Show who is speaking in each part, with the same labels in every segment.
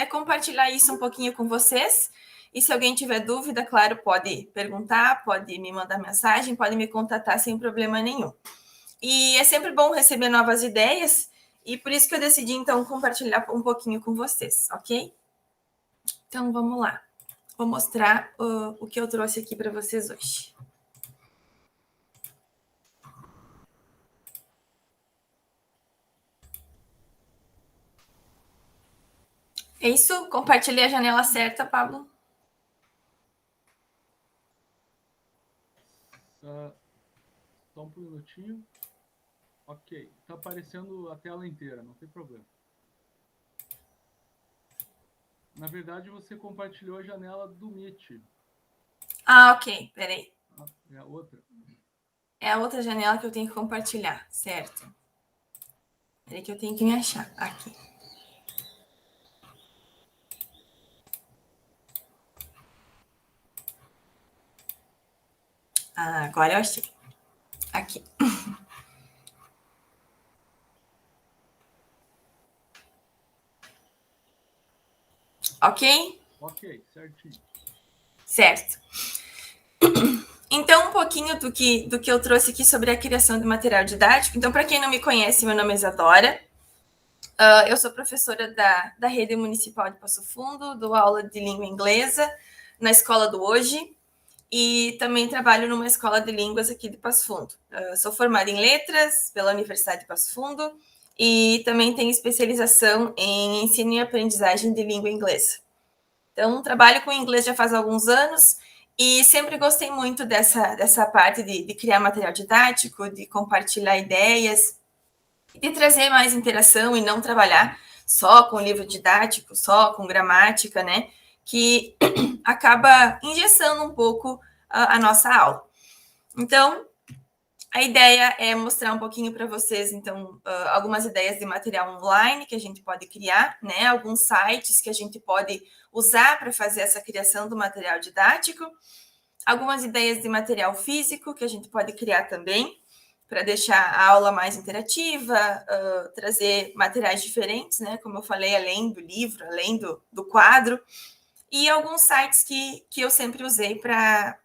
Speaker 1: compartilhar isso um pouquinho com vocês. E se alguém tiver dúvida, claro, pode perguntar, pode me mandar mensagem, pode me contatar sem problema nenhum. E é sempre bom receber novas ideias, e por isso que eu decidi, então, compartilhar um pouquinho com vocês, ok? Então, vamos lá. Vou mostrar o que eu trouxe aqui para vocês hoje. É isso? Compartilhei a janela certa, Pablo?
Speaker 2: Só um minutinho. Ok, está aparecendo a tela inteira, não tem problema. Na verdade, você compartilhou a janela do Meet.
Speaker 1: Ah, ok, peraí.
Speaker 2: É a outra.
Speaker 1: É a outra janela que eu tenho que compartilhar, certo? Peraí que eu tenho que me achar aqui. Ah, agora eu achei. Aqui. Ok?
Speaker 2: Ok, certinho.
Speaker 1: Certo. Então, um pouquinho do que eu trouxe aqui sobre a criação de material didático. Então, para quem não me conhece, meu nome é Isadora. Eu sou professora da Rede Municipal de Passo Fundo, dou aula de língua inglesa na Escola do Hoje e também trabalho numa escola de línguas aqui de Passo Fundo. Sou formada em letras pela Universidade de Passo Fundo e também tenho especialização em ensino e aprendizagem de língua inglesa. Então, trabalho com inglês já faz alguns anos e sempre gostei muito dessa parte de criar material didático, de compartilhar ideias, de trazer mais interação e não trabalhar só com livro didático, só com gramática, né? Que acaba engessando um pouco a nossa aula. Então, a ideia é mostrar um pouquinho para vocês, então, algumas ideias de material online que a gente pode criar, né? Alguns sites que a gente pode usar para fazer essa criação do material didático, algumas ideias de material físico que a gente pode criar também, para deixar a aula mais interativa, trazer materiais diferentes, né? Como eu falei, além do livro, além do quadro, e alguns sites que eu sempre usei para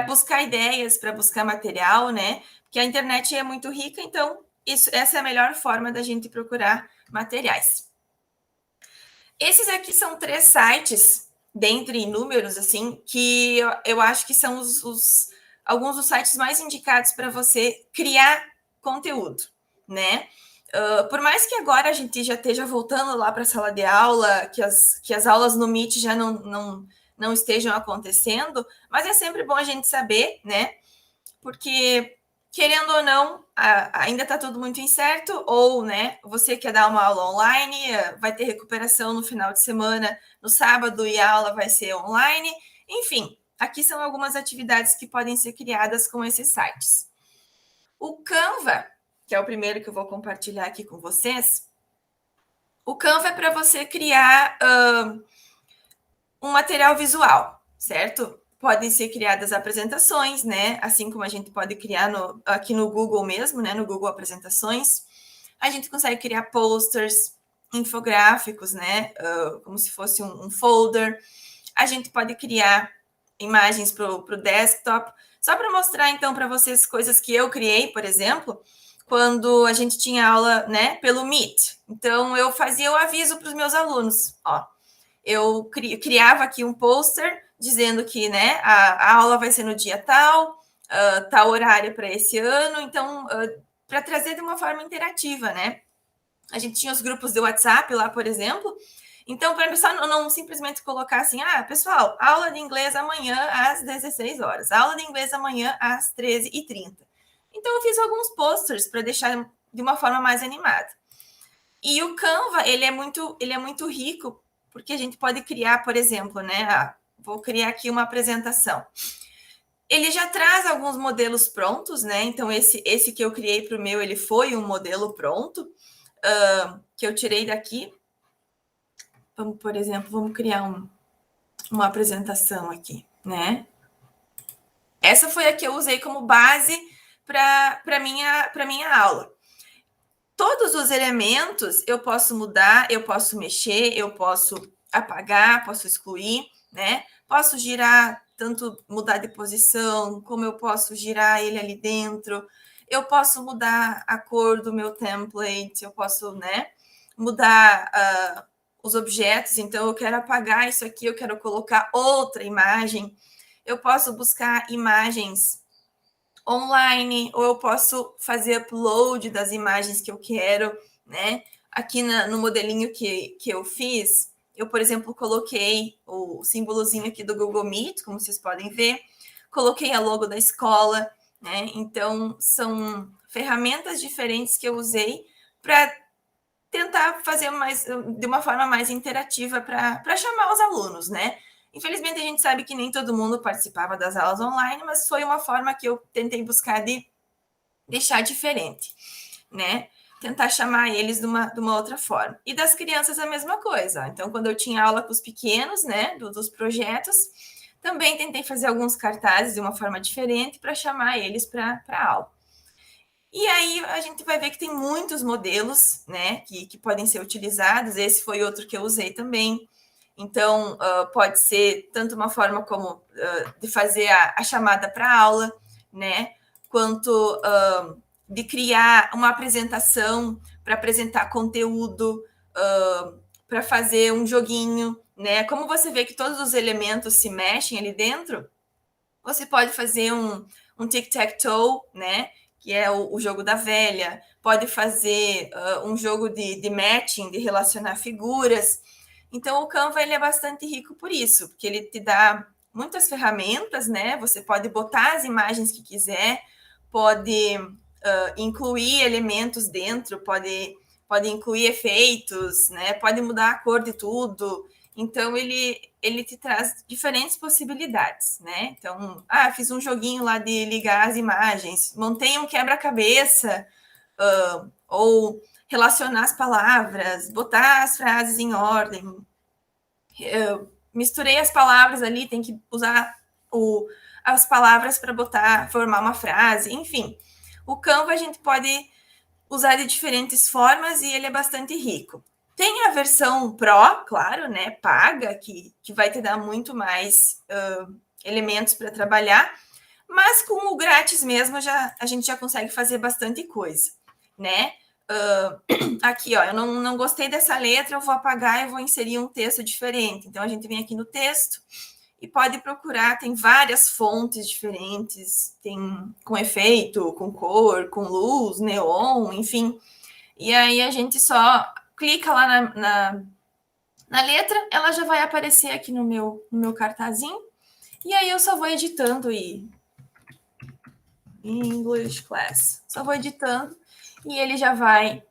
Speaker 1: buscar ideias, para buscar material, né? Porque a internet é muito rica, então essa é a melhor forma da gente procurar materiais. Esses aqui são 3 sites, dentre inúmeros, assim, que eu acho que são alguns dos sites mais indicados para você criar conteúdo, né? Por mais que agora a gente já esteja voltando lá para a sala de aula, que as aulas no Meet já não estejam acontecendo, mas é sempre bom a gente saber, né? Porque, querendo ou não, ainda está tudo muito incerto, ou, né, você quer dar uma aula online, vai ter recuperação no final de semana, no sábado, e a aula vai ser online. Enfim, aqui são algumas atividades que podem ser criadas com esses sites. O Canva, que é o primeiro que eu vou compartilhar aqui com vocês, o Canva é para você criar um material visual, certo? Podem ser criadas apresentações, né? Assim como a gente pode criar aqui no Google mesmo, né? No Google Apresentações. A gente consegue criar posters, infográficos, né? Como se fosse um folder. A gente pode criar imagens para o desktop. Só para mostrar, então, para vocês coisas que eu criei, por exemplo, quando a gente tinha aula, né, pelo Meet. Então, eu fazia o aviso para os meus alunos, ó. Eu criava aqui um pôster dizendo que, né, a aula vai ser no dia tal, tal horário para esse ano, então, para trazer de uma forma interativa, né? A gente tinha os grupos de WhatsApp lá, por exemplo, então, para a pessoa não simplesmente colocar assim, pessoal, aula de inglês amanhã às 16 horas, aula de inglês amanhã às 13h30. Então, eu fiz alguns posters para deixar de uma forma mais animada. E o Canva, ele é muito rico, porque a gente pode criar, por exemplo, né? Vou criar aqui uma apresentação. Ele já traz alguns modelos prontos, né? Então, esse que eu criei para o meu, ele foi um modelo pronto, que eu tirei daqui. Por exemplo, vamos criar uma apresentação aqui, né? Essa foi a que eu usei como base para minha aula. todos os elementos eu posso mudar, eu posso mexer, eu posso apagar, posso excluir, né? Posso girar, tanto mudar de posição, como eu posso girar ele ali dentro. Eu posso mudar a cor do meu template, eu posso, né, mudar os objetos. Então, eu quero apagar isso aqui, eu quero colocar outra imagem. Eu posso buscar imagens online, ou eu posso fazer upload das imagens que eu quero, né? Aqui no modelinho que eu fiz, eu, por exemplo, coloquei o símbolozinho aqui do Google Meet, como vocês podem ver, coloquei a logo da escola, né? Então, são ferramentas diferentes que eu usei para tentar fazer de uma forma mais interativa para chamar os alunos, né? Infelizmente, a gente sabe que nem todo mundo participava das aulas online, mas foi uma forma que eu tentei buscar de deixar diferente, né? Tentar chamar eles de uma outra forma. E das crianças a mesma coisa. Então, quando eu tinha aula com os pequenos, né, dos projetos, também tentei fazer alguns cartazes de uma forma diferente para chamar eles para a aula. E aí a gente vai ver que tem muitos modelos, né, que podem ser utilizados. Esse foi outro que eu usei também. Então, pode ser tanto uma forma como de fazer a chamada para aula, né, quanto de criar uma apresentação para apresentar conteúdo, para fazer um joguinho, né? Como você vê que todos os elementos se mexem ali dentro, você pode fazer um tic-tac-toe, né? Que é o jogo da velha. Pode fazer um jogo de matching, de relacionar figuras. Então, o Canva ele é bastante rico por isso, porque ele te dá muitas ferramentas, né? Você pode botar as imagens que quiser, pode incluir elementos dentro, pode incluir efeitos, né? Pode mudar a cor de tudo. Então, ele te traz diferentes possibilidades, né? Então, fiz um joguinho lá de ligar as imagens, montei um quebra-cabeça, ou relacionar as palavras, botar as frases em ordem. Eu misturei as palavras ali, tem que usar as palavras para formar uma frase, enfim. O Canva a gente pode usar de diferentes formas e ele é bastante rico. Tem a versão Pro, claro, né, paga, que vai te dar muito mais elementos para trabalhar, mas com o grátis mesmo a gente já consegue fazer bastante coisa, né? Aqui, ó, eu não gostei dessa letra, eu vou apagar e vou inserir um texto diferente. Então, a gente vem aqui no texto e pode procurar, tem várias fontes diferentes, tem com efeito, com cor, com luz, neon, enfim. E aí a gente só clica lá na letra, ela já vai aparecer aqui no meu cartazinho, e aí eu só vou editando e English Class. Só vou editando e ele já vai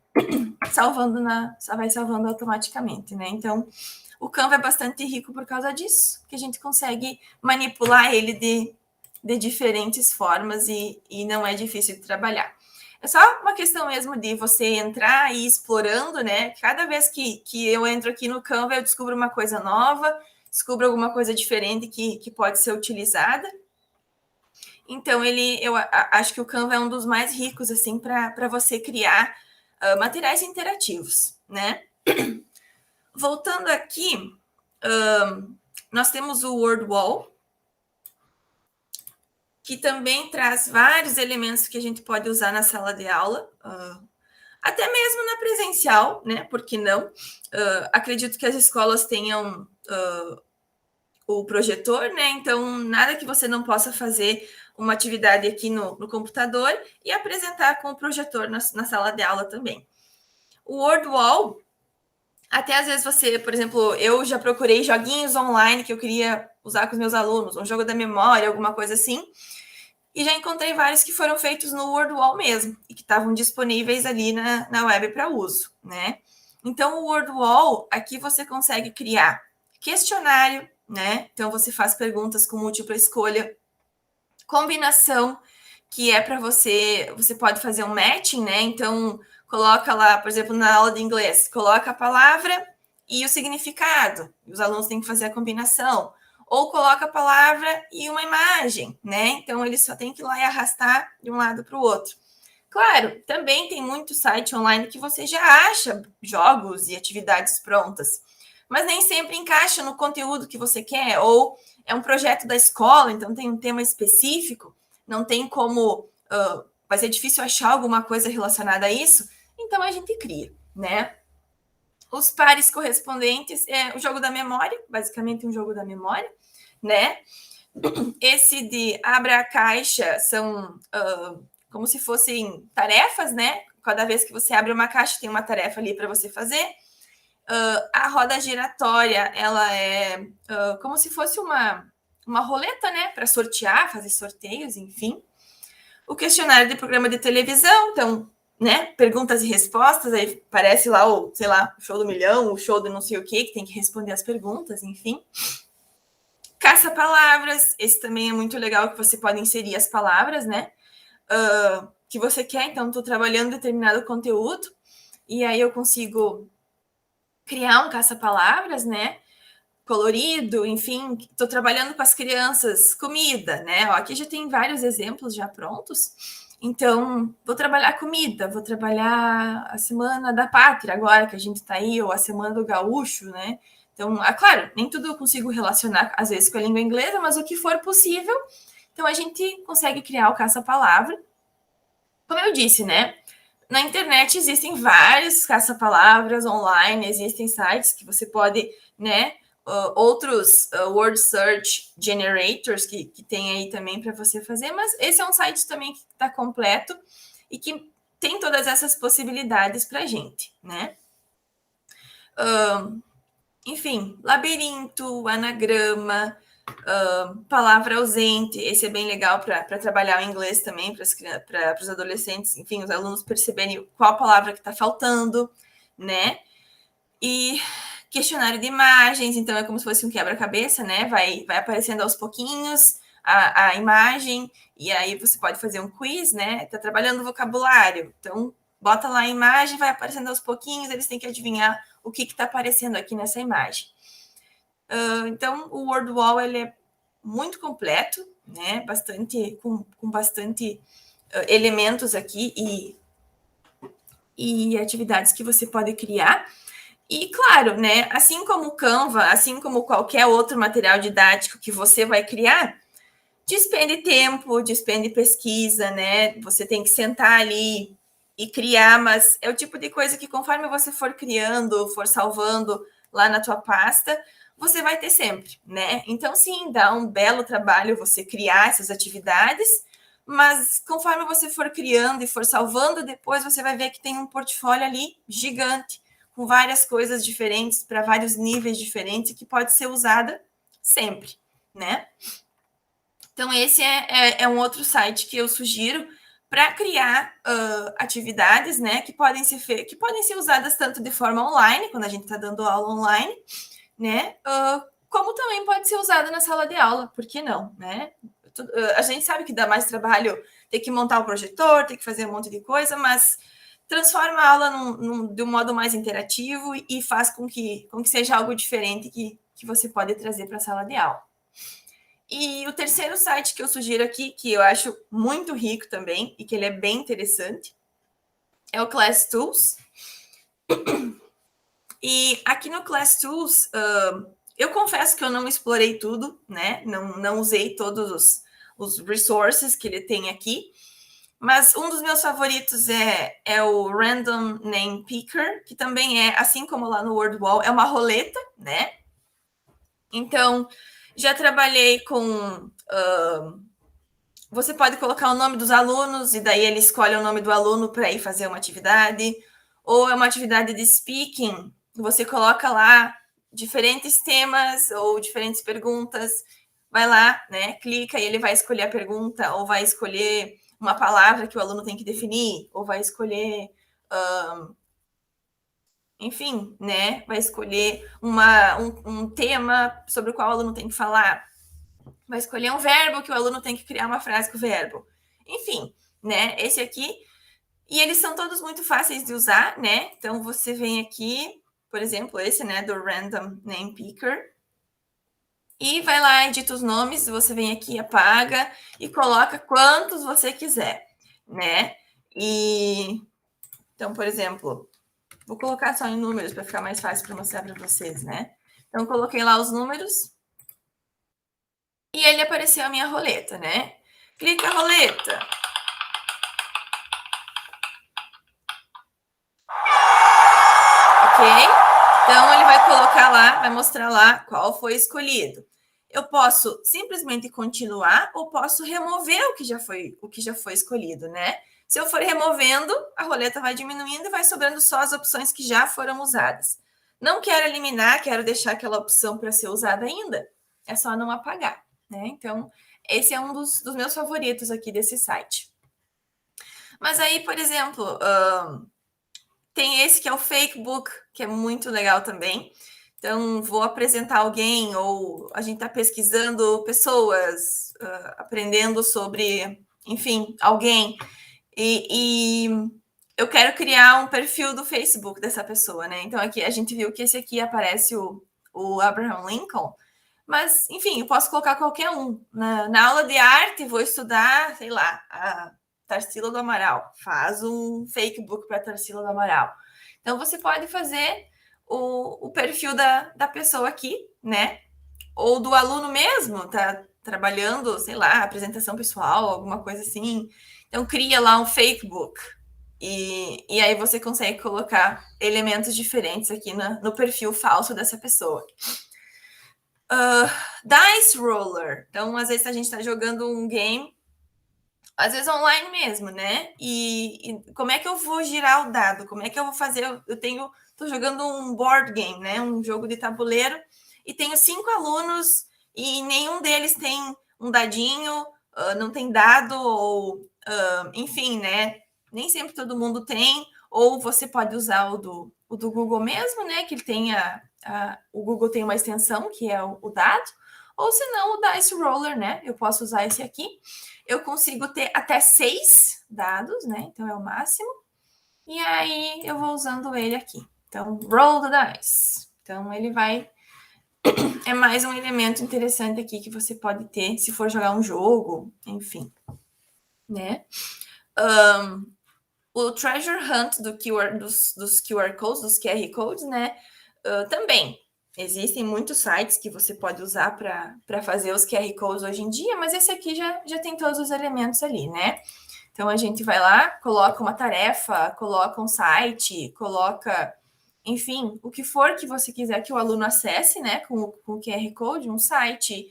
Speaker 1: salvando automaticamente, né? Então, o Canva é bastante rico por causa disso, que a gente consegue manipular ele de diferentes formas e não é difícil de trabalhar. É só uma questão mesmo de você entrar e ir explorando, né? Cada vez que eu entro aqui no Canva, eu descubro uma coisa nova, descubro alguma coisa diferente que pode ser utilizada. Então, eu acho que o Canva é um dos mais ricos, assim, para você criar materiais interativos, né? Voltando aqui, nós temos o Word Wall, que também traz vários elementos que a gente pode usar na sala de aula, até mesmo na presencial, né? Por que não? Acredito que as escolas tenham o projetor, né? Então, nada que você não possa fazer uma atividade aqui no computador e apresentar com o projetor na sala de aula também. O Word Wall, até às vezes você, por exemplo, eu já procurei joguinhos online que eu queria usar com os meus alunos, um jogo da memória, alguma coisa assim, e já encontrei vários que foram feitos no Word Wall mesmo, e que estavam disponíveis ali na web para uso, né? Então, o Word Wall, aqui você consegue criar questionário, né? Então, você faz perguntas com múltipla escolha, combinação, que é para você pode fazer um matching, né? Então, coloca lá, por exemplo, na aula de inglês, coloca a palavra e o significado. Os alunos têm que fazer a combinação. Ou coloca a palavra e uma imagem, né? Então, eles só têm que ir lá e arrastar de um lado para o outro. Claro, também tem muito site online que você já acha jogos e atividades prontas, mas nem sempre encaixa no conteúdo que você quer, ou é um projeto da escola, então tem um tema específico, não tem como, vai ser difícil achar alguma coisa relacionada a isso, então a gente cria, né? Os pares correspondentes é o jogo da memória, basicamente um jogo da memória, né? Esse de abra a caixa são como se fossem tarefas, né? Cada vez que você abre uma caixa, tem uma tarefa ali para você fazer. A roda giratória, ela é como se fosse uma roleta, né? Para sortear, fazer sorteios, enfim. O questionário de programa de televisão, então, né? Perguntas e respostas, aí parece lá o, sei lá, o show do milhão, o show do não sei o quê, que tem que responder as perguntas, enfim. Caça-palavras, esse também é muito legal, que você pode inserir as palavras, né? Que você quer, então estou trabalhando determinado conteúdo, e aí eu consigo criar um caça-palavras, né? Colorido, enfim, estou trabalhando com as crianças, comida, né? Ó, aqui já tem vários exemplos já prontos. Então, vou trabalhar comida, vou trabalhar a Semana da Pátria agora, que a gente está aí, ou a Semana do Gaúcho, né? Então, claro, nem tudo eu consigo relacionar, às vezes, com a língua inglesa, mas o que for possível, então a gente consegue criar o caça-palavra. Como eu disse, né? Na internet existem vários caça-palavras online, existem sites que você pode, né? Outros word search generators que tem aí também para você fazer, mas esse é um site também que está completo e que tem todas essas possibilidades para a gente, né? Enfim, labirinto, anagrama, palavra ausente, esse é bem legal para trabalhar o inglês também, para os adolescentes, enfim, os alunos perceberem qual palavra que está faltando, né? E questionário de imagens, então é como se fosse um quebra-cabeça, né? Vai aparecendo aos pouquinhos a imagem, e aí você pode fazer um quiz, né? Tá trabalhando vocabulário, então bota lá a imagem, vai aparecendo aos pouquinhos, eles têm que adivinhar o que está aparecendo aqui nessa imagem. Então, o WordWall ele é muito completo, né? Com bastante elementos aqui e atividades que você pode criar. E, claro, né, assim como o Canva, assim como qualquer outro material didático que você vai criar, despende tempo, despende pesquisa, né? Você tem que sentar ali e criar, mas é o tipo de coisa que conforme você for criando, for salvando lá na tua pasta, você vai ter sempre, né? Então, sim, dá um belo trabalho você criar essas atividades, mas conforme você for criando e for salvando, depois você vai ver que tem um portfólio ali gigante, com várias coisas diferentes, para vários níveis diferentes, que pode ser usada sempre, né? Então, esse é um outro site que eu sugiro para criar atividades, né, que podem ser usadas tanto de forma online, quando a gente está dando aula online, né, como também pode ser usada na sala de aula, por que não, né? A gente sabe que dá mais trabalho ter que montar o projetor, ter que fazer um monte de coisa, mas transforma a aula de um modo mais interativo e faz com que seja algo diferente que você pode trazer para a sala de aula. E o terceiro site que eu sugiro aqui, que eu acho muito rico também, e que ele é bem interessante, é o Class Tools. E aqui no Class Tools, eu confesso que eu não explorei tudo, né? Não usei todos os resources que ele tem aqui, mas um dos meus favoritos é o Random Name Picker, que também é, assim como lá no WordWall, é uma roleta, né? Então, já trabalhei com... você pode colocar o nome dos alunos, e daí ele escolhe o nome do aluno para ir fazer uma atividade, ou é uma atividade de speaking, você coloca lá diferentes temas ou diferentes perguntas, vai lá, né, clica e ele vai escolher a pergunta, ou vai escolher uma palavra que o aluno tem que definir, ou vai escolher, enfim, né, vai escolher um tema sobre o qual o aluno tem que falar, vai escolher um verbo que o aluno tem que criar uma frase com o verbo. Enfim, né, esse aqui, e eles são todos muito fáceis de usar, né, então você vem aqui, por exemplo, esse, né, do Random Name Picker, e vai lá, edita os nomes, você vem aqui, apaga e coloca quantos você quiser, né? E então, por exemplo, vou colocar só em números para ficar mais fácil para mostrar para vocês, né? Então, coloquei lá os números e ele apareceu a minha roleta, né? Clica a roleta. Ok? Então, ele vai colocar lá, vai mostrar lá qual foi escolhido. Eu posso simplesmente continuar ou posso remover o que já foi escolhido, né? Se eu for removendo, a roleta vai diminuindo e vai sobrando só as opções que já foram usadas. Não quero eliminar, quero deixar aquela opção para ser usada ainda. É só não apagar, né? Então, esse é um dos meus favoritos aqui desse site. Mas aí, por exemplo, tem esse que é o Fakebook, que é muito legal também. Então, vou apresentar alguém, ou a gente está pesquisando pessoas, aprendendo sobre, enfim, alguém. E eu quero criar um perfil do Facebook dessa pessoa, né? Então, aqui a gente viu que esse aqui aparece o Abraham Lincoln. Mas, enfim, eu posso colocar qualquer um. Na aula de arte, vou estudar, sei lá, a Tarsila do Amaral. Faz um Fakebook para Tarsila do Amaral. Então, você pode fazer o perfil da pessoa aqui, né? Ou do aluno mesmo, tá trabalhando, sei lá, apresentação pessoal, alguma coisa assim. Então, cria lá um Fakebook. E aí você consegue colocar elementos diferentes aqui no perfil falso dessa pessoa. Dice Roller. Então, às vezes a gente está jogando um game, às vezes online mesmo, né? E como é que eu vou girar o dado? Como é que eu vou fazer? Estou jogando um board game, né? Um jogo de tabuleiro, e tenho 5 alunos e nenhum deles tem um dadinho, não tem dado, ou enfim, né? Nem sempre todo mundo tem, ou você pode usar o do Google mesmo, né? Que ele tem o Google tem uma extensão que é o dado, ou se não, o Dice Roller, né? Eu posso usar esse aqui. Eu consigo ter até 6 dados, né? Então é o máximo. E aí eu vou usando ele aqui. Então, roll the dice. Então ele vai. É mais um elemento interessante aqui que você pode ter se for jogar um jogo, enfim, né? O treasure hunt dos QR codes, dos QR codes, né? Também existem muitos sites que você pode usar para fazer os QR codes hoje em dia, mas esse aqui já tem todos os elementos ali, né? Então a gente vai lá, coloca uma tarefa, coloca um site, coloca, enfim, o que for que você quiser que o aluno acesse, né? Com o QR Code, um site,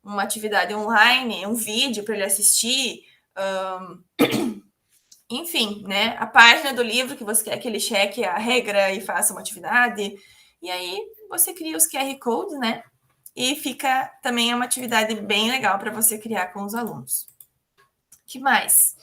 Speaker 1: uma atividade online, um vídeo para ele assistir. Enfim, né? A página do livro que você quer que ele cheque a regra e faça uma atividade. E aí você cria os QR Codes, né? E fica também uma atividade bem legal para você criar com os alunos. Que mais?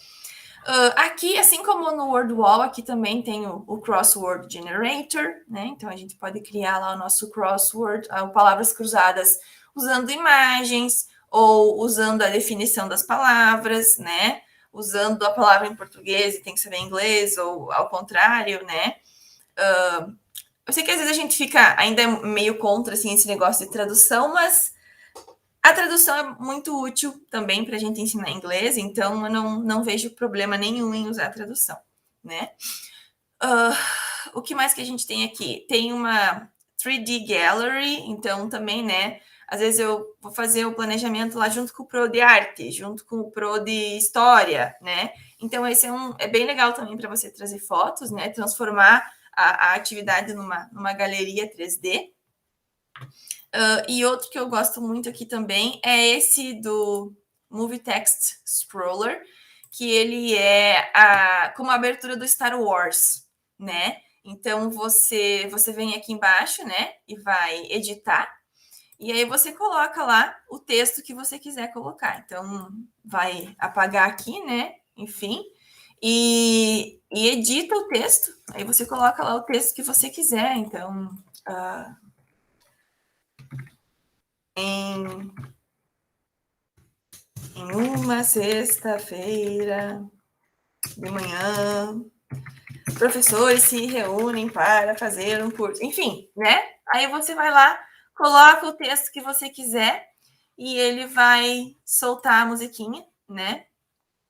Speaker 1: Aqui, assim como no WordWall, aqui também tem o Crossword Generator, né? Então a gente pode criar lá o nosso crossword, palavras cruzadas, usando imagens ou usando a definição das palavras, né? Usando a palavra em português e tem que saber inglês, ou ao contrário, né? Eu sei que às vezes a gente fica ainda meio contra assim, esse negócio de tradução, mas a tradução é muito útil também para a gente ensinar inglês, então eu não vejo problema nenhum em usar a tradução, né? O que mais que a gente tem aqui? Tem uma 3D Gallery, então também, né? Às vezes eu vou fazer o planejamento lá junto com o Pro de Arte, junto com o Pro de História, né? Então esse é bem legal também para você trazer fotos, né? Transformar a atividade numa galeria 3D. E outro que eu gosto muito aqui também é esse do Movie Text Scroller, que ele é como a abertura do Star Wars, né? Então você vem aqui embaixo, né? E vai editar. E aí você coloca lá o texto que você quiser colocar. Então vai apagar aqui, né? Enfim. E edita o texto. Aí você coloca lá o texto que você quiser. Então, em uma sexta-feira de manhã, professores se reúnem para fazer um curso. Enfim, né? Aí você vai lá, coloca o texto que você quiser e ele vai soltar a musiquinha, né?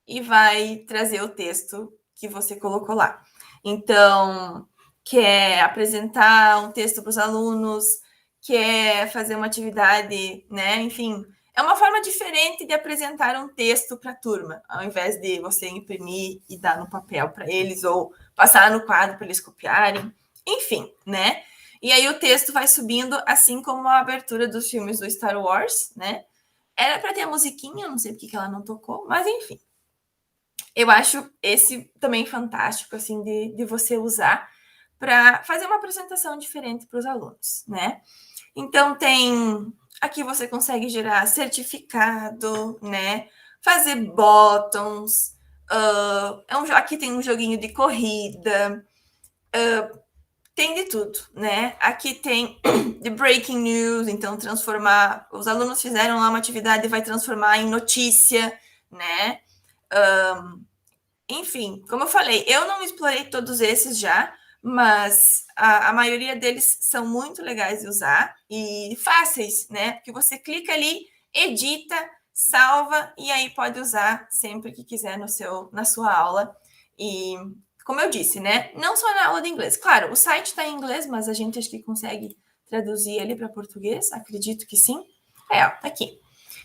Speaker 1: e vai trazer o texto que você colocou lá. Então, quer apresentar um texto para os alunos, quer fazer uma atividade, né? Enfim, é uma forma diferente de apresentar um texto para a turma, ao invés de você imprimir e dar no papel para eles, ou passar no quadro para eles copiarem. Enfim, né? E aí o texto vai subindo, assim como a abertura dos filmes do Star Wars, né? Era para ter a musiquinha, não sei porque que ela não tocou, mas enfim. Eu acho esse também fantástico, assim, de você usar para fazer uma apresentação diferente para os alunos, né? Então, tem... Aqui você consegue gerar certificado, né? Fazer bottoms. Aqui tem um joguinho de corrida. Tem de tudo, né? Aqui tem de breaking news, então transformar... Os alunos fizeram lá uma atividade e vai transformar em notícia, né? Enfim, como eu falei, eu não explorei todos esses já, mas a maioria deles são muito legais de usar e fáceis, né? Porque você clica ali, edita, salva e aí pode usar sempre que quiser na sua aula. E como eu disse, né? Não só na aula de inglês. Claro, o site está em inglês, mas a gente acho que consegue traduzir ele para português. Acredito que sim. Ó, tá aqui.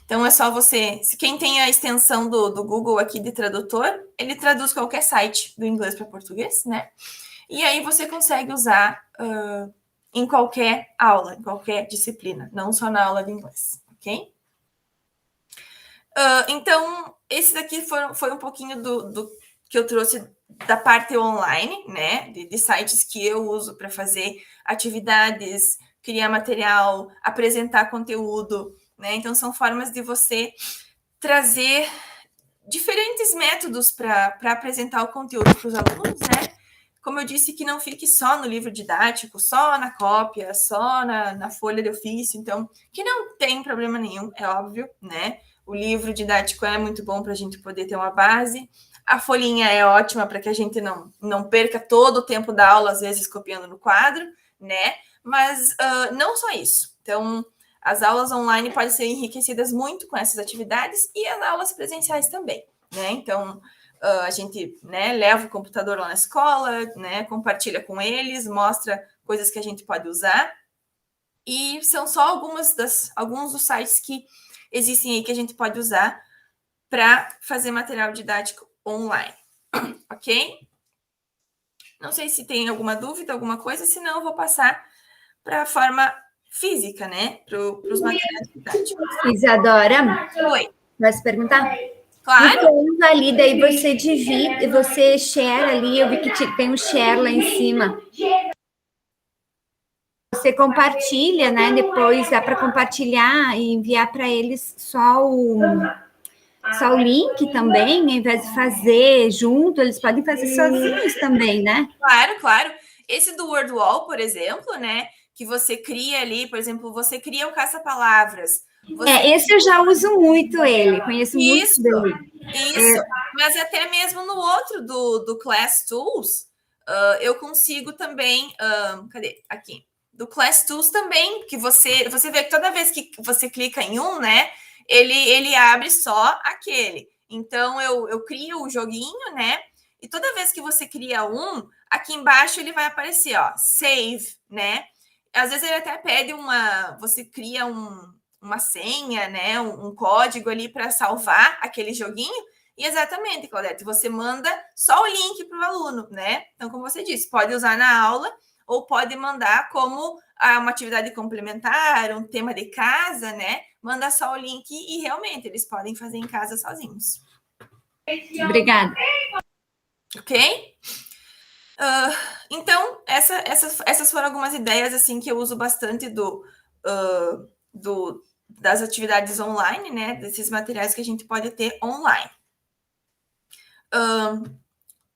Speaker 1: Então, é só você... Quem tem a extensão do Google aqui de tradutor, ele traduz qualquer site do inglês para português, né? E aí você consegue usar em qualquer aula, em qualquer disciplina, não só na aula de inglês, ok? Então, esse daqui foi um pouquinho do que eu trouxe da parte online, né? De sites que eu uso para fazer atividades, criar material, apresentar conteúdo, né? Então, são formas de você trazer diferentes métodos para apresentar o conteúdo para os alunos, né? Como eu disse, que não fique só no livro didático, só na cópia, só na folha de ofício. Então, que não tem problema nenhum, é óbvio, né? O livro didático é muito bom para a gente poder ter uma base. A folhinha é ótima para que a gente não perca todo o tempo da aula, às vezes copiando no quadro, né? Mas não só isso. Então, as aulas online podem ser enriquecidas muito com essas atividades e as aulas presenciais também, né? Então, a gente, né, leva o computador lá na escola, né, compartilha com eles, mostra coisas que a gente pode usar. E são só alguns dos sites que existem aí que a gente pode usar para fazer material didático online, ok? Não sei se tem alguma dúvida, alguma coisa, senão eu vou passar para a forma física, né? Para os materiais didáticos.
Speaker 3: Isadora,
Speaker 1: Oi.
Speaker 3: vai se perguntar?
Speaker 1: Claro.
Speaker 3: No ali, daí você divide, você share ali, eu vi que tem um share lá em cima. Você compartilha, né? Depois dá para compartilhar e enviar para eles só o link também, ao invés de fazer junto, eles podem fazer sozinhos também, né?
Speaker 1: Claro, claro. Esse do WordWall, por exemplo, né? Que você cria ali, por exemplo, você cria o caça-palavras.
Speaker 3: Esse eu já uso muito ele, conheço muito dele.
Speaker 1: Isso, mas até mesmo no outro do Class Tools, eu consigo também... cadê? Aqui. Do Class Tools também, que você vê que toda vez que você clica em um, né? Ele abre só aquele. Então, eu crio o joguinho, né? E toda vez que você cria um, aqui embaixo ele vai aparecer, ó, save, né? Às vezes ele até pede você cria uma senha, né? Um código ali para salvar aquele joguinho. E exatamente, Claudete, você manda só o link para o aluno, né? Então, como você disse, pode usar na aula ou pode mandar como uma atividade complementar, um tema de casa, né? Manda só o link e realmente eles podem fazer em casa sozinhos.
Speaker 3: Obrigada.
Speaker 1: Ok? Então, essas foram algumas ideias assim que eu uso bastante das atividades online, né? Desses materiais que a gente pode ter online.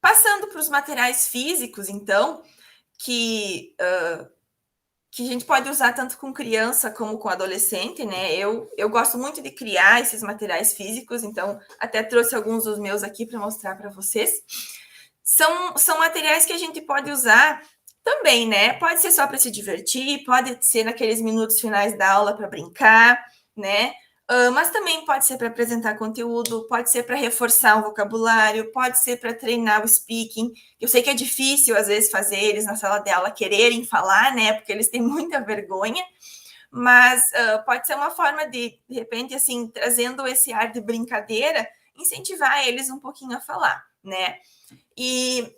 Speaker 1: Passando para os materiais físicos, então, que a gente pode usar tanto com criança como com adolescente, né? Eu gosto muito de criar esses materiais físicos, então até trouxe alguns dos meus aqui para mostrar para vocês. São materiais que a gente pode usar também, né? Pode ser só para se divertir, pode ser naqueles minutos finais da aula para brincar, né? Mas também pode ser para apresentar conteúdo, pode ser para reforçar o vocabulário, pode ser para treinar o speaking. Eu sei que é difícil, às vezes, fazer eles na sala de aula quererem falar, né? Porque eles têm muita vergonha. Mas pode ser uma forma de repente, assim, trazendo esse ar de brincadeira, incentivar eles um pouquinho a falar, né? E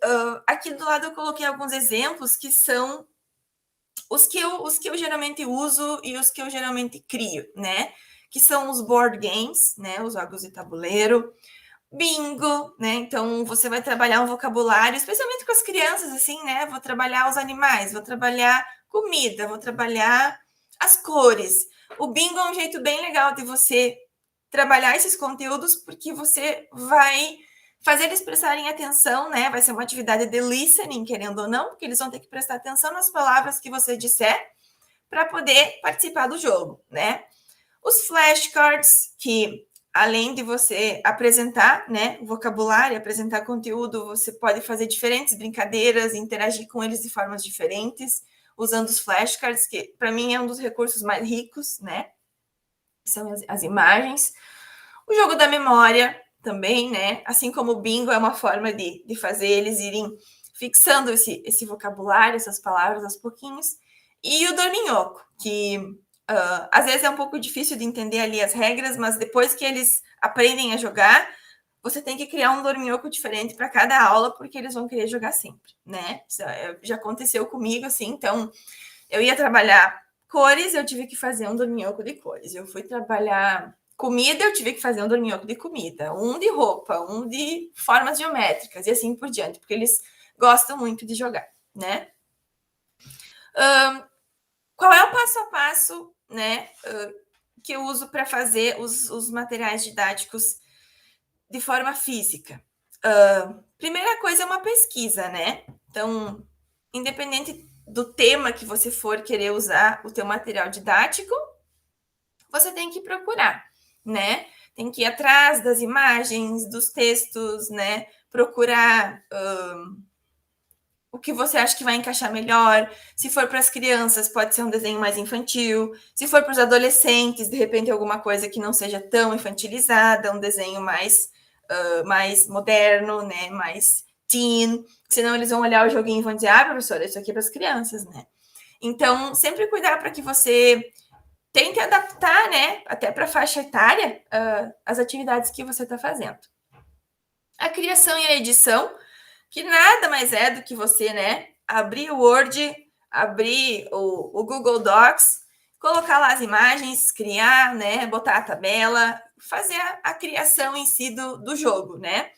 Speaker 1: aqui do lado eu coloquei alguns exemplos que são os que eu geralmente uso e os que eu geralmente crio, né? Que são os board games, né? Os jogos de tabuleiro, bingo, né? Então você vai trabalhar um vocabulário, especialmente com as crianças, assim, né? Vou trabalhar os animais, vou trabalhar comida, vou trabalhar as cores. O bingo é um jeito bem legal de você trabalhar esses conteúdos, porque você vai fazer eles prestarem atenção, né? Vai ser uma atividade de listening, querendo ou não, porque eles vão ter que prestar atenção nas palavras que você disser para poder participar do jogo, né? Os flashcards, que além de você apresentar, né, vocabulário, apresentar conteúdo, você pode fazer diferentes brincadeiras, interagir com eles de formas diferentes, usando os flashcards, que para mim é um dos recursos mais ricos, né? São as imagens. O jogo da memória também, né? Assim como o bingo é uma forma de fazer eles irem fixando esse vocabulário, essas palavras aos pouquinhos. E o dorminhoco, que às vezes é um pouco difícil de entender ali as regras, mas depois que eles aprendem a jogar, você tem que criar um dorminhoco diferente para cada aula, porque eles vão querer jogar sempre, né? Isso já aconteceu comigo, assim, então eu ia trabalhar cores, eu tive que fazer um dorminhoco de cores. Eu fui trabalhar comida, eu tive que fazer um dorminhoco de comida, um de roupa, um de formas geométricas e assim por diante, porque eles gostam muito de jogar, né? Qual é o passo a passo, né, que eu uso para fazer os materiais didáticos de forma física? Primeira coisa é uma pesquisa, né? Então, independente do tema que você for querer usar o teu material didático, você tem que procurar, né? Tem que ir atrás das imagens, dos textos, né? Procurar o que você acha que vai encaixar melhor. Se for para as crianças, pode ser um desenho mais infantil. Se for para os adolescentes, de repente alguma coisa que não seja tão infantilizada, um desenho mais moderno, né? Mais teen. Senão eles vão olhar o joguinho e vão dizer, professora, isso aqui é para as crianças, né? Então, sempre cuidar para que você tente adaptar, né, até para a faixa etária, as atividades que você está fazendo. A criação e a edição, que nada mais é do que você, né, abrir o Word, abrir o Google Docs, colocar lá as imagens, criar, né, botar a tabela, fazer a criação em si do jogo, né?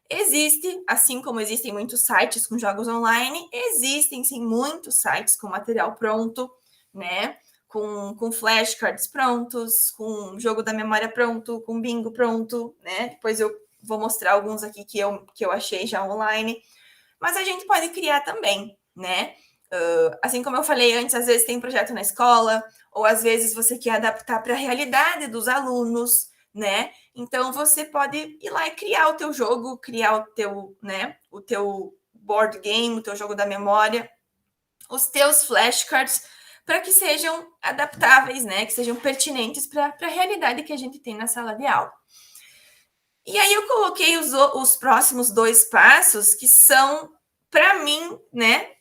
Speaker 1: Existe, assim como existem muitos sites com jogos online, existem sim muitos sites com material pronto, né? Com flashcards prontos, com jogo da memória pronto, com bingo pronto, né? Depois eu vou mostrar alguns aqui que eu achei já online. Mas a gente pode criar também, né? Assim como eu falei antes, às vezes tem projeto na escola, ou às vezes você quer adaptar para a realidade dos alunos, né? Então você pode ir lá e criar o teu jogo, criar o teu, né? O teu board game, o teu jogo da memória, os teus flashcards, para que sejam adaptáveis, né? Que sejam pertinentes para a realidade que a gente tem na sala de aula. E aí eu coloquei os próximos 2 passos que são, para mim, né?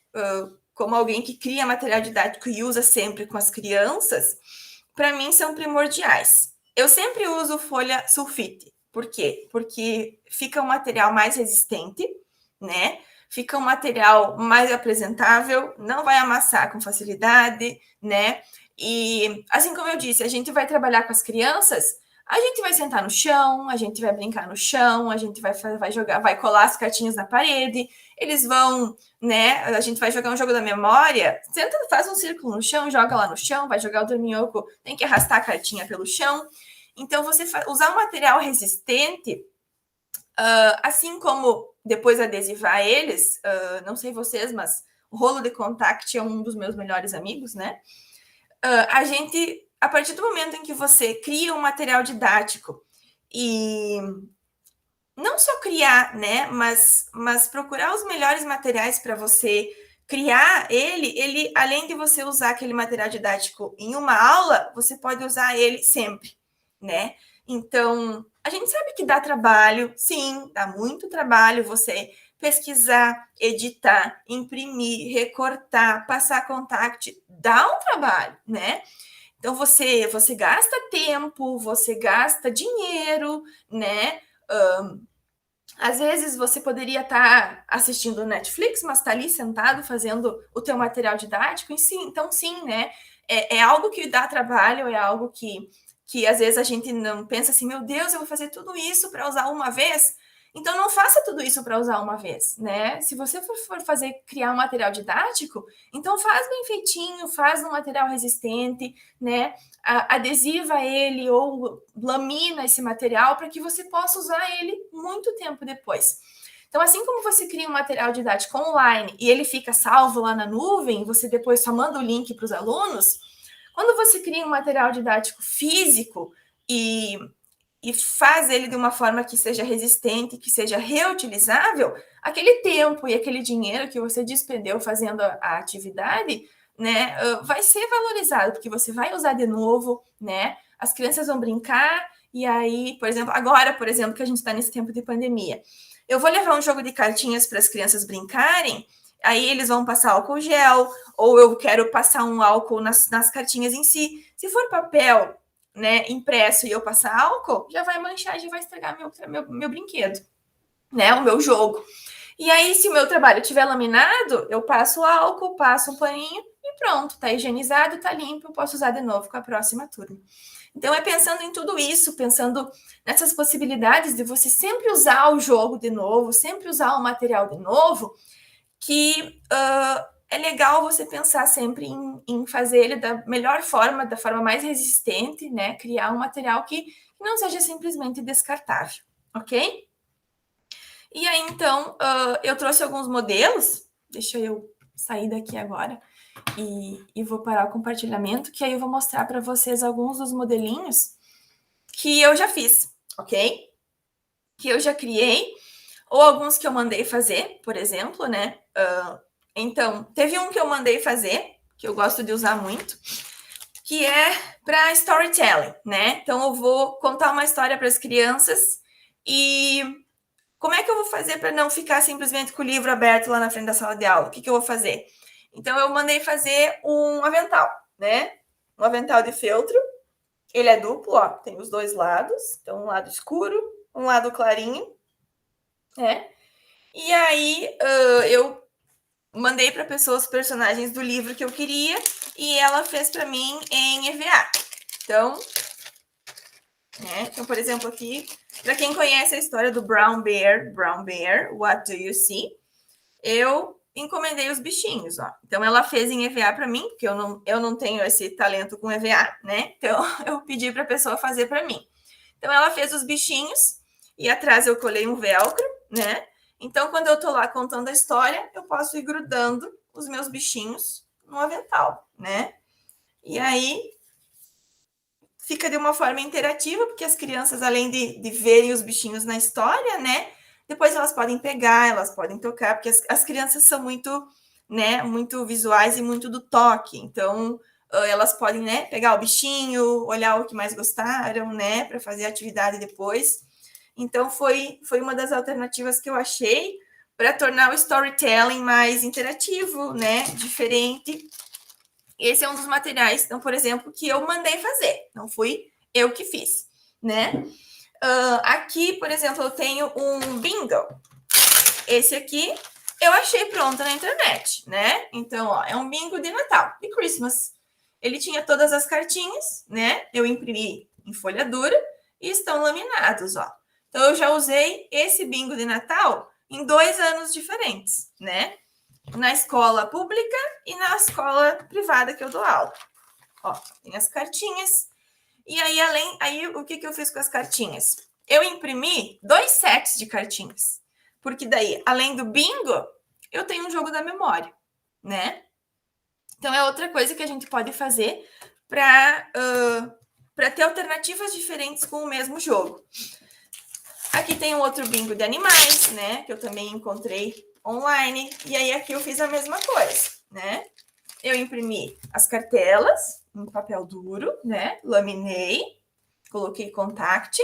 Speaker 1: Como alguém que cria material didático e usa sempre com as crianças, para mim são primordiais. Eu sempre uso folha sulfite. Por quê? Porque fica um material mais resistente, né? Fica um material mais apresentável, não vai amassar com facilidade, né? E, assim como eu disse, a gente vai trabalhar com as crianças, a gente vai sentar no chão, a gente vai brincar no chão, a gente vai jogar, vai colar as cartinhas na parede, eles vão, né? A gente vai jogar um jogo da memória, senta, faz um círculo no chão, joga lá no chão, vai jogar o dorminhoco, tem que arrastar a cartinha pelo chão. Então, você usar um material resistente, assim como depois adesivar eles, não sei vocês, mas o rolo de contact é um dos meus melhores amigos, né? A partir do momento em que você cria um material didático e não só criar, né, mas procurar os melhores materiais para você criar ele, além de você usar aquele material didático em uma aula, você pode usar ele sempre, né? Então, a gente sabe que dá trabalho, sim, dá muito trabalho você pesquisar, editar, imprimir, recortar, passar contact, dá um trabalho, né? Então, você gasta tempo, você gasta dinheiro, né? Às vezes você poderia estar assistindo Netflix, mas está ali sentado fazendo o teu material didático, e sim, então sim, né? É algo que dá trabalho, é algo que às vezes a gente não pensa assim, meu Deus, eu vou fazer tudo isso para usar uma vez. Então não faça tudo isso para usar uma vez, né? Se você for criar um material didático, então faz bem feitinho, faz um material resistente, né? Adesiva ele ou lamina esse material para que você possa usar ele muito tempo depois. Então, assim como você cria um material didático online e ele fica salvo lá na nuvem, você depois só manda o link para os alunos, quando você cria um material didático físico e faz ele de uma forma que seja resistente, que seja reutilizável, aquele tempo e aquele dinheiro que você despendeu fazendo a atividade, né, vai ser valorizado, porque você vai usar de novo, né? As crianças vão brincar, e aí, por exemplo, agora, por exemplo, que a gente está nesse tempo de pandemia, eu vou levar um jogo de cartinhas para as crianças brincarem, aí eles vão passar álcool gel, ou eu quero passar um álcool nas cartinhas em si. Se for papel, né, impresso e eu passar álcool, já vai manchar, já vai estragar meu brinquedo, né, o meu jogo. E aí, se o meu trabalho estiver laminado, eu passo álcool, passo um paninho e pronto, tá higienizado, tá limpo, eu posso usar de novo com a próxima turma. Então, é pensando em tudo isso, pensando nessas possibilidades de você sempre usar o jogo de novo, sempre usar o material de novo, que é legal você pensar sempre em fazer ele da melhor forma, da forma mais resistente, né? Criar um material que não seja simplesmente descartável, ok? E aí, então, eu trouxe alguns modelos. Deixa eu sair daqui agora e vou parar o compartilhamento, que aí eu vou mostrar para vocês alguns dos modelinhos que eu já fiz, ok? Que eu já criei, ou alguns que eu mandei fazer, por exemplo, né? Então, teve um que eu mandei fazer, que eu gosto de usar muito, que é para storytelling, né? Então, eu vou contar uma história para as crianças e como é que eu vou fazer para não ficar simplesmente com o livro aberto lá na frente da sala de aula? O que eu vou fazer? Então, eu mandei fazer um avental, né? Um avental de feltro. Ele é duplo, ó, tem os dois lados. Então, um lado escuro, um lado clarinho, né? E aí, eu mandei para a pessoa os personagens do livro que eu queria e ela fez para mim em EVA. Então, né? Então, por exemplo, aqui, para quem conhece a história do Brown Bear, What Do You See? Eu encomendei os bichinhos, ó. Então, ela fez em EVA para mim, porque eu não tenho esse talento com EVA, né? Então, eu pedi para a pessoa fazer para mim. Então, ela fez os bichinhos e atrás eu colei um velcro, né? Então, quando eu tô lá contando a história, eu posso ir grudando os meus bichinhos no avental, né? E aí, fica de uma forma interativa, porque as crianças, além de verem os bichinhos na história, né? Depois elas podem pegar, elas podem tocar, porque as crianças são muito, né, muito visuais e muito do toque. Então, elas podem, né, pegar o bichinho, olhar o que mais gostaram, né, para fazer a atividade depois. Então, foi uma das alternativas que eu achei para tornar o storytelling mais interativo, né, diferente. Esse é um dos materiais, então, por exemplo, que eu mandei fazer, não fui eu que fiz, né? Aqui, por exemplo, eu tenho um bingo. Esse aqui eu achei pronto na internet, né? Então, ó, é um bingo de Natal, de Christmas. Ele tinha todas as cartinhas, né? Eu imprimi em folha dura e estão laminados, ó. Então, eu já usei esse bingo de Natal em 2 anos diferentes, né? Na escola pública e na escola privada que eu dou aula. Ó, tem as cartinhas. E aí o que eu fiz com as cartinhas? Eu imprimi 2 sets de cartinhas. Porque daí, além do bingo, eu tenho um jogo da memória, né? Então, é outra coisa que a gente pode fazer para ter alternativas diferentes com o mesmo jogo. Aqui tem um outro bingo de animais, né? Que eu também encontrei online. E aí, aqui eu fiz a mesma coisa, né? Eu imprimi as cartelas em papel duro, né? Laminei. coloquei contact.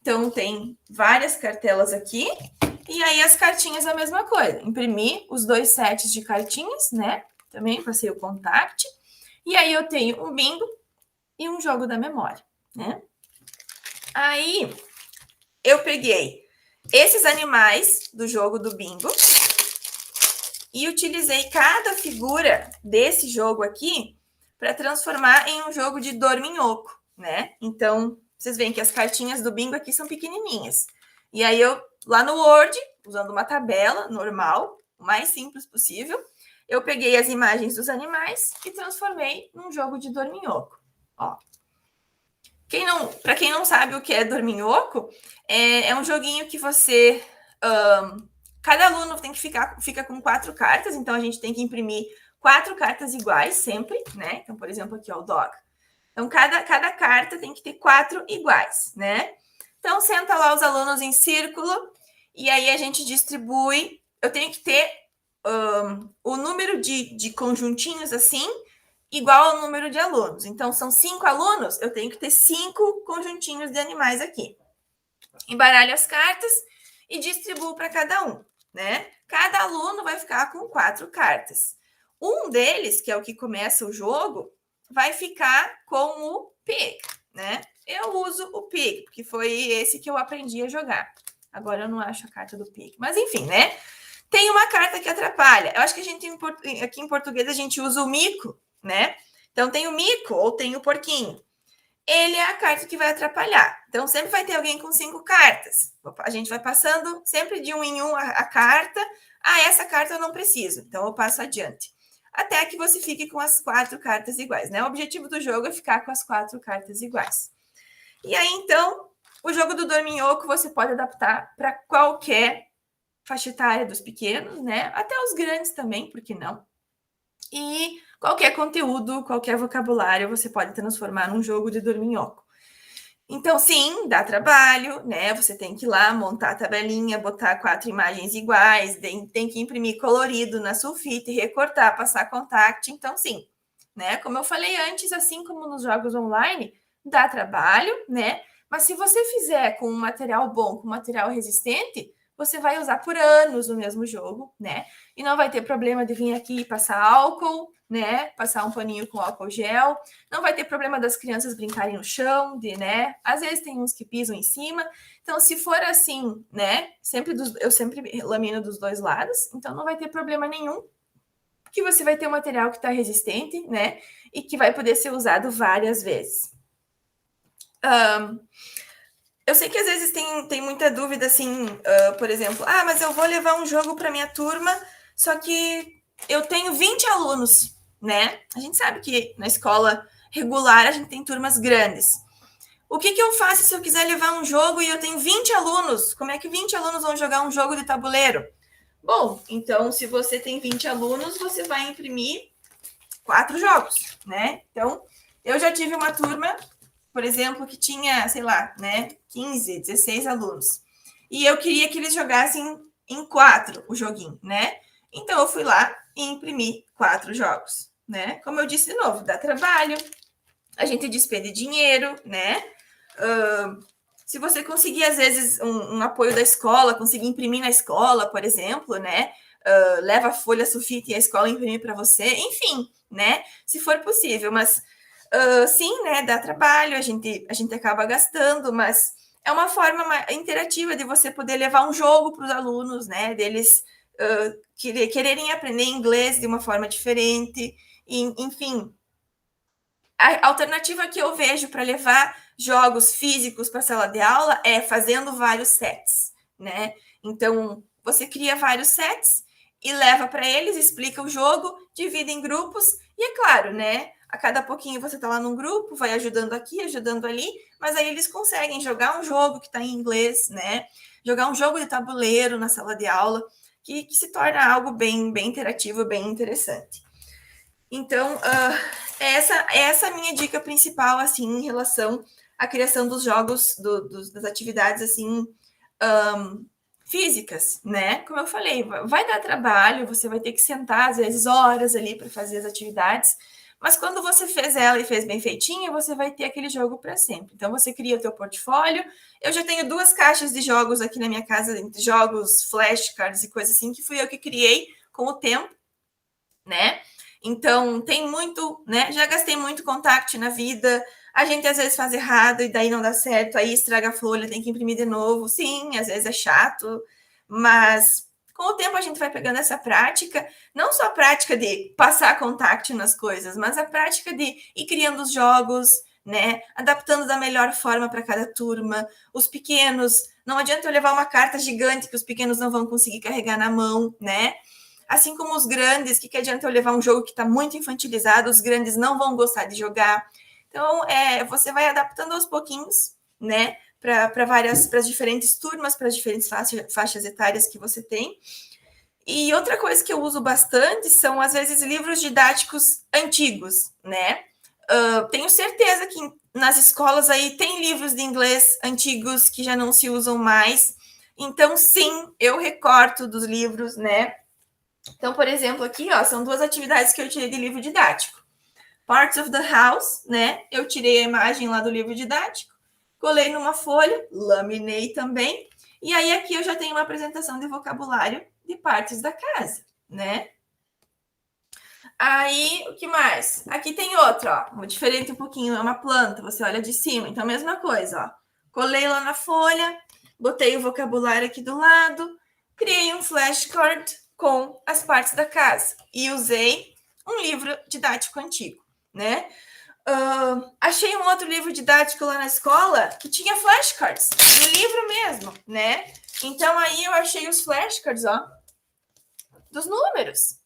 Speaker 1: Então, tem várias cartelas aqui. E aí, as cartinhas, a mesma coisa. Imprimi os 2 sets de cartinhas, né? Também passei o contact. E aí, eu tenho um bingo e um jogo da memória, né? Aí, eu peguei esses animais do jogo do bingo e utilizei cada figura desse jogo aqui para transformar em um jogo de dorminhoco, né? Então, vocês veem que as cartinhas do bingo aqui são pequenininhas. E aí, eu, lá no Word, usando uma tabela normal, o mais simples possível, eu peguei as imagens dos animais e transformei num jogo de dorminhoco. Ó. Para quem não sabe o que é dorminhoco, é um joguinho que você... cada aluno fica com 4 cartas, então a gente tem que imprimir 4 cartas iguais sempre, né? Então, por exemplo, aqui, ó, o dog. Então, cada carta tem que ter 4 iguais, né? Então, senta lá os alunos em círculo e aí a gente distribui. Eu tenho que ter o número de conjuntinhos, assim, igual ao número de alunos. Então, são 5 alunos, eu tenho que ter 5 conjuntinhos de animais aqui. Embaralho as cartas e distribuo para cada um, né? Cada aluno vai ficar com 4 cartas. Um deles, que é o que começa o jogo, vai ficar com o pig, né? Eu uso o pig, porque foi esse que eu aprendi a jogar. Agora eu não acho a carta do pig, mas enfim, né? Tem uma carta que atrapalha. Eu acho que a gente, aqui em português, a gente usa o mico, né? Então, tem o mico ou tem o porquinho. Ele é a carta que vai atrapalhar. Então, sempre vai ter alguém com 5 cartas. A gente vai passando sempre de um em um a carta. Ah, essa carta eu não preciso, então eu passo adiante. Até que você fique com as 4 cartas iguais, né? O objetivo do jogo é ficar com as 4 cartas iguais. E aí, então, o jogo do dorminhoco você pode adaptar para qualquer faixa etária dos pequenos, né? Até os grandes também, por que não? E qualquer conteúdo, qualquer vocabulário, você pode transformar num jogo de dorminhoco. Então, sim, dá trabalho, né? Você tem que ir lá, montar a tabelinha, botar 4 imagens iguais, tem que imprimir colorido na sulfite, recortar, passar contact. Então, sim, né? Como eu falei antes, assim como nos jogos online, dá trabalho, né? Mas se você fizer com um material bom, com material resistente, você vai usar por anos o mesmo jogo, né? E não vai ter problema de vir aqui e passar álcool, né? Passar um paninho com álcool gel. Não vai ter problema das crianças brincarem no chão, né? Às vezes tem uns que pisam em cima. Então, se for assim, né? Eu sempre lamino dos 2 lados, então não vai ter problema nenhum, porque você vai ter um material que está resistente, né? E que vai poder ser usado várias vezes. Eu sei que às vezes tem muita dúvida, assim, por exemplo, mas eu vou levar um jogo para minha turma, só que eu tenho 20 alunos, né? A gente sabe que na escola regular a gente tem turmas grandes. O que eu faço se eu quiser levar um jogo e eu tenho 20 alunos? Como é que 20 alunos vão jogar um jogo de tabuleiro? Bom, então, se você tem 20 alunos, você vai imprimir 4 jogos, né? Então, eu já tive uma turma, por exemplo, que tinha, sei lá, né, 15, 16 alunos. E eu queria que eles jogassem em 4 o joguinho, né? Então, eu fui lá e imprimi 4 jogos, né? Como eu disse de novo, dá trabalho, a gente despende dinheiro, né? Se você conseguir, às vezes, um apoio da escola, conseguir imprimir na escola, por exemplo, né? Leva a folha sulfite e a escola imprimir para você, enfim, né? Se for possível, mas... sim, né, dá trabalho, a gente acaba gastando, mas é uma forma interativa de você poder levar um jogo para os alunos, né, deles quererem aprender inglês de uma forma diferente, enfim. A alternativa que eu vejo para levar jogos físicos para a sala de aula é fazendo vários sets, né? Então, você cria vários sets e leva para eles, explica o jogo, divide em grupos, e é claro, né? A cada pouquinho você está lá num grupo, vai ajudando aqui, ajudando ali, mas aí eles conseguem jogar um jogo que está em inglês, né? Jogar um jogo de tabuleiro na sala de aula, que se torna algo bem interativo, bem interessante. Então, essa é a minha dica principal, assim, em relação à criação dos jogos, das atividades, assim, físicas, né? Como eu falei, vai dar trabalho, você vai ter que sentar, às vezes, horas ali para fazer as atividades, mas quando você fez ela e fez bem feitinha, você vai ter aquele jogo para sempre. Então, você cria o teu portfólio. Eu já tenho 2 caixas de jogos aqui na minha casa, jogos, flashcards e coisas assim, que fui eu que criei com o tempo, né? Então, tem muito, né? Já gastei muito contact na vida. A gente às vezes faz errado e daí não dá certo, aí estraga a folha, tem que imprimir de novo. Sim, às vezes é chato, mas com o tempo a gente vai pegando essa prática, não só a prática de passar contact nas coisas, mas a prática de ir criando os jogos, né? Adaptando da melhor forma para cada turma. Os pequenos, não adianta eu levar uma carta gigante que os pequenos não vão conseguir carregar na mão, né? Assim como os grandes, que adianta eu levar um jogo que está muito infantilizado, os grandes não vão gostar de jogar. Então, você vai adaptando aos pouquinhos, né? Para as diferentes turmas, para as diferentes faixas etárias que você tem. E outra coisa que eu uso bastante são, às vezes, livros didáticos antigos, né? Tenho certeza que nas escolas aí tem livros de inglês antigos que já não se usam mais. Então, sim, eu recorto dos livros, né? Então, por exemplo, aqui, ó, são 2 atividades que eu tirei de livro didático. Parts of the House, né? Eu tirei a imagem lá do livro didático, colei numa folha, laminei também, e aí aqui eu já tenho uma apresentação de vocabulário de partes da casa, né? Aí, o que mais? Aqui tem outro, ó, diferente um pouquinho, é uma planta, você olha de cima, então mesma coisa, ó. Colei lá na folha, botei o vocabulário aqui do lado, criei um flashcard com as partes da casa e usei um livro didático antigo, né? Achei um outro livro didático lá na escola que tinha flashcards, no livro mesmo, né? Então aí eu achei os flashcards, ó, dos números.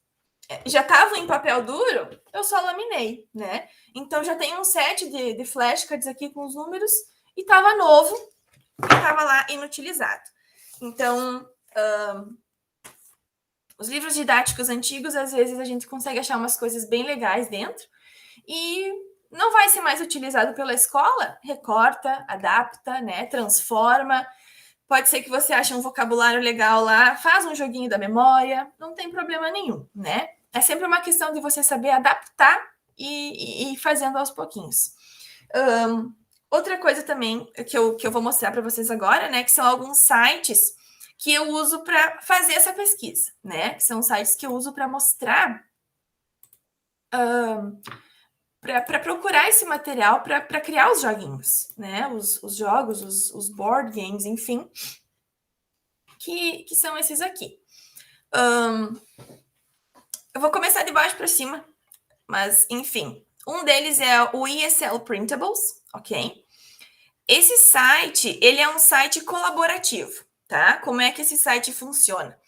Speaker 1: Já estavam em papel duro, eu só laminei, né? Então já tem um set de flashcards aqui com os números e estava novo e estava lá inutilizado. Então, os livros didáticos antigos, às vezes a gente consegue achar umas coisas bem legais dentro e não vai ser mais utilizado pela escola, recorta, adapta, né? Transforma. Pode ser que você ache um vocabulário legal lá, faz um joguinho da memória, não tem problema nenhum, né? É sempre uma questão de você saber adaptar e ir fazendo aos pouquinhos. Outra coisa também que eu vou mostrar para vocês agora, né? Que são alguns sites que eu uso para fazer essa pesquisa, né? Que são sites que eu uso para mostrar, para procurar esse material para criar os joguinhos, né? Os jogos, os board games, enfim, que são esses aqui. Eu vou começar de baixo para cima, mas, enfim. Um deles é o ESL Printables, ok? Esse site, ele é um site colaborativo, tá? Como é que esse site funciona?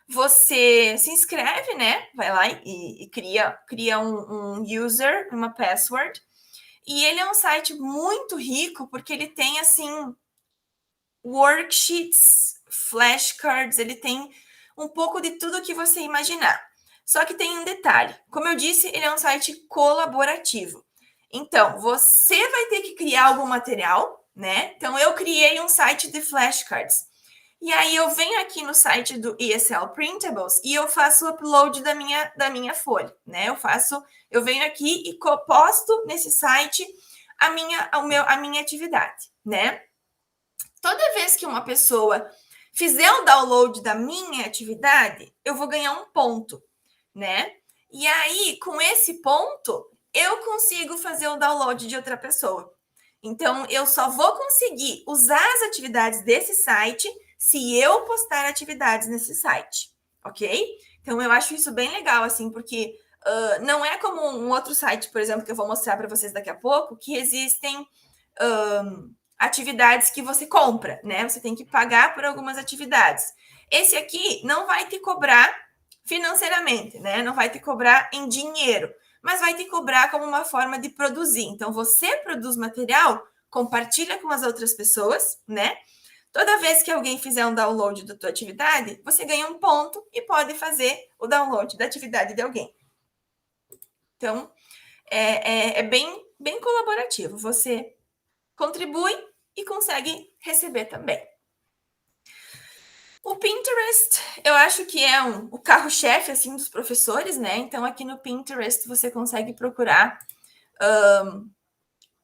Speaker 1: Você se inscreve, né? Vai lá e cria um user, uma password. E ele é um site muito rico, porque ele tem, assim, worksheets, flashcards, ele tem um pouco de tudo que você imaginar. Só que tem um detalhe. Como eu disse, ele é um site colaborativo. Então, você vai ter que criar algum material, né? Então, eu criei um site de flashcards. E aí, eu venho aqui no site do ESL Printables e eu faço o upload da minha folha, né? Eu venho aqui e posto nesse site a minha atividade, né? Toda vez que uma pessoa fizer o download da minha atividade, eu vou ganhar um ponto, né? E aí, com esse ponto, eu consigo fazer o download de outra pessoa. Então, eu só vou conseguir usar as atividades desse site se eu postar atividades nesse site, ok? Então, eu acho isso bem legal, assim, porque não é como um outro site, por exemplo, que eu vou mostrar para vocês daqui a pouco, que existem atividades que você compra, né? Você tem que pagar por algumas atividades. Esse aqui não vai te cobrar financeiramente, né? Não vai te cobrar em dinheiro, mas vai te cobrar como uma forma de produzir. Então, você produz material, compartilha com as outras pessoas, né? Toda vez que alguém fizer um download da tua atividade, você ganha um ponto e pode fazer o download da atividade de alguém. Então, é bem colaborativo. Você contribui e consegue receber também. O Pinterest, eu acho que é o carro-chefe, assim, dos professores, né? Então, aqui no Pinterest, você consegue procurar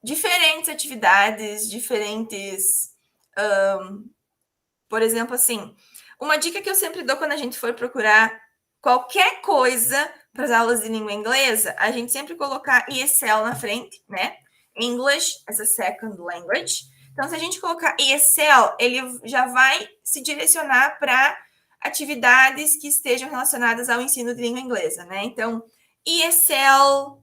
Speaker 1: diferentes atividades, por exemplo, assim, uma dica que eu sempre dou quando a gente for procurar qualquer coisa para as aulas de língua inglesa, a gente sempre colocar ESL na frente, né? English as a second language. Então, se a gente colocar ESL, ele já vai se direcionar para atividades que estejam relacionadas ao ensino de língua inglesa, né? Então, ESL,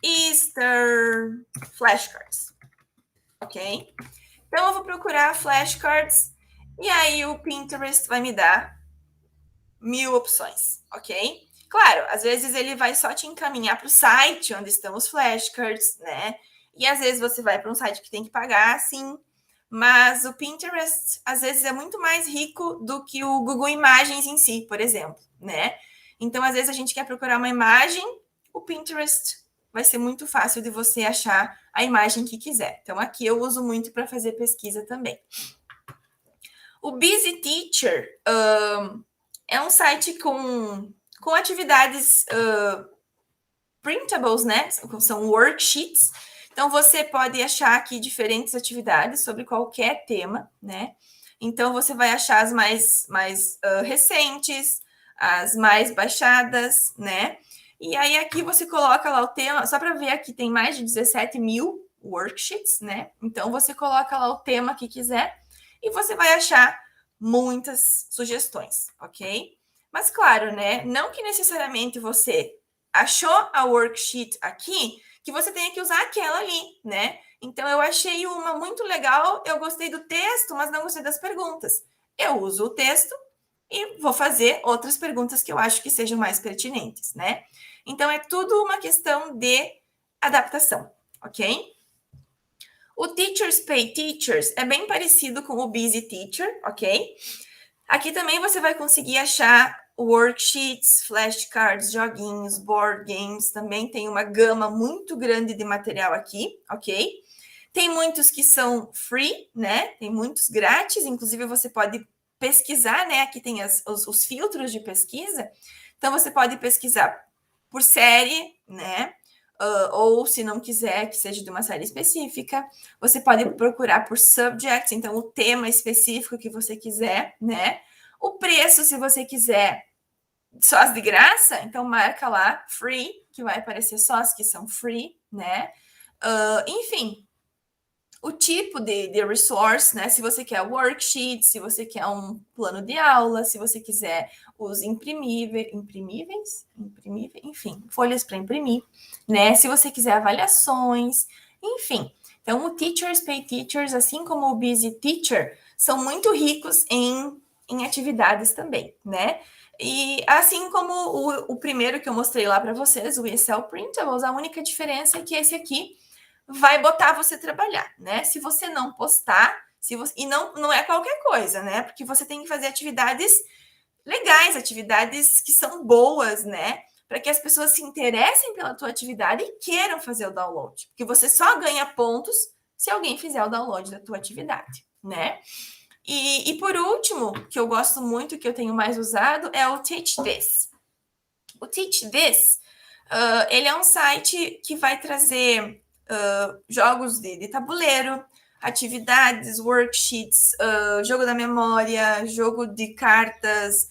Speaker 1: Easter, flashcards, ok? Então, eu vou procurar flashcards e aí o Pinterest vai me dar 1000 opções, ok? Claro, às vezes ele vai só te encaminhar para o site onde estão os flashcards, né? E às vezes você vai para um site que tem que pagar, sim. Mas o Pinterest, às vezes, é muito mais rico do que o Google Imagens em si, por exemplo, né? Então, às vezes, a gente quer procurar uma imagem, o Pinterest vai ser muito fácil de você achar a imagem que quiser. Então, aqui eu uso muito para fazer pesquisa também. O Busy Teacher é um site com atividades printables, né? São worksheets. Então, você pode achar aqui diferentes atividades sobre qualquer tema, né? Então, você vai achar as mais recentes, as mais baixadas, né? E aí, aqui você coloca lá o tema, só para ver, aqui tem mais de 17.000 worksheets, né? Então, você coloca lá o tema que quiser e você vai achar muitas sugestões, ok? Mas, claro, né? Não que necessariamente você achou a worksheet aqui, que você tenha que usar aquela ali, né? Então, eu achei uma muito legal, eu gostei do texto, mas não gostei das perguntas. Eu uso o texto e vou fazer outras perguntas que eu acho que sejam mais pertinentes, né? Então, é tudo uma questão de adaptação, ok? O Teachers Pay Teachers é bem parecido com o Busy Teacher, ok? Aqui também você vai conseguir achar worksheets, flashcards, joguinhos, board games. Também tem uma gama muito grande de material aqui, ok? Tem muitos que são free, né? Tem muitos grátis, inclusive você pode pesquisar, né? Aqui tem os filtros de pesquisa. Então, você pode pesquisar por série, né? Ou, se não quiser que seja de uma série específica, você pode procurar por subject, então o tema específico que você quiser, né? O preço, se você quiser só as de graça, então marca lá free, que vai aparecer só as que são free, né? Enfim, o tipo de resource, né? Se você quer worksheet, se você quer um plano de aula, se você quiser os imprimíveis, enfim, folhas para imprimir, né? Se você quiser avaliações, enfim. Então, o Teachers Pay Teachers, assim como o Busy Teacher, são muito ricos em atividades também, né? E assim como o primeiro que eu mostrei lá para vocês, o ESL Printables, a única diferença é que esse aqui vai botar você trabalhar, né? Se você não postar, e não é qualquer coisa, né? Porque você tem que fazer atividades legais, atividades que são boas, né? Para que as pessoas se interessem pela tua atividade e queiram fazer o download. Porque você só ganha pontos se alguém fizer o download da tua atividade, né? E por último, que eu gosto muito, que eu tenho mais usado, é o Teach This. O Teach This, ele é um site que vai trazer jogos de tabuleiro, atividades, worksheets, jogo da memória, jogo de cartas,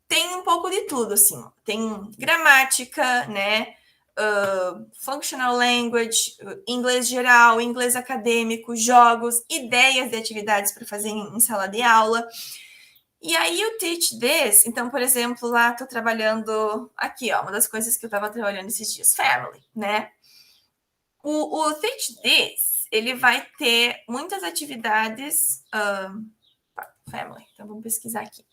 Speaker 1: tem um pouco de tudo, assim. Tem gramática, né? Functional language, inglês geral, inglês acadêmico, jogos, ideias de atividades para fazer em sala de aula. E aí o Teach This, então, por exemplo, lá estou trabalhando aqui, ó, uma das coisas que eu estava trabalhando esses dias, family, né? O Teach This, ele vai ter muitas atividades family, então vamos pesquisar aqui.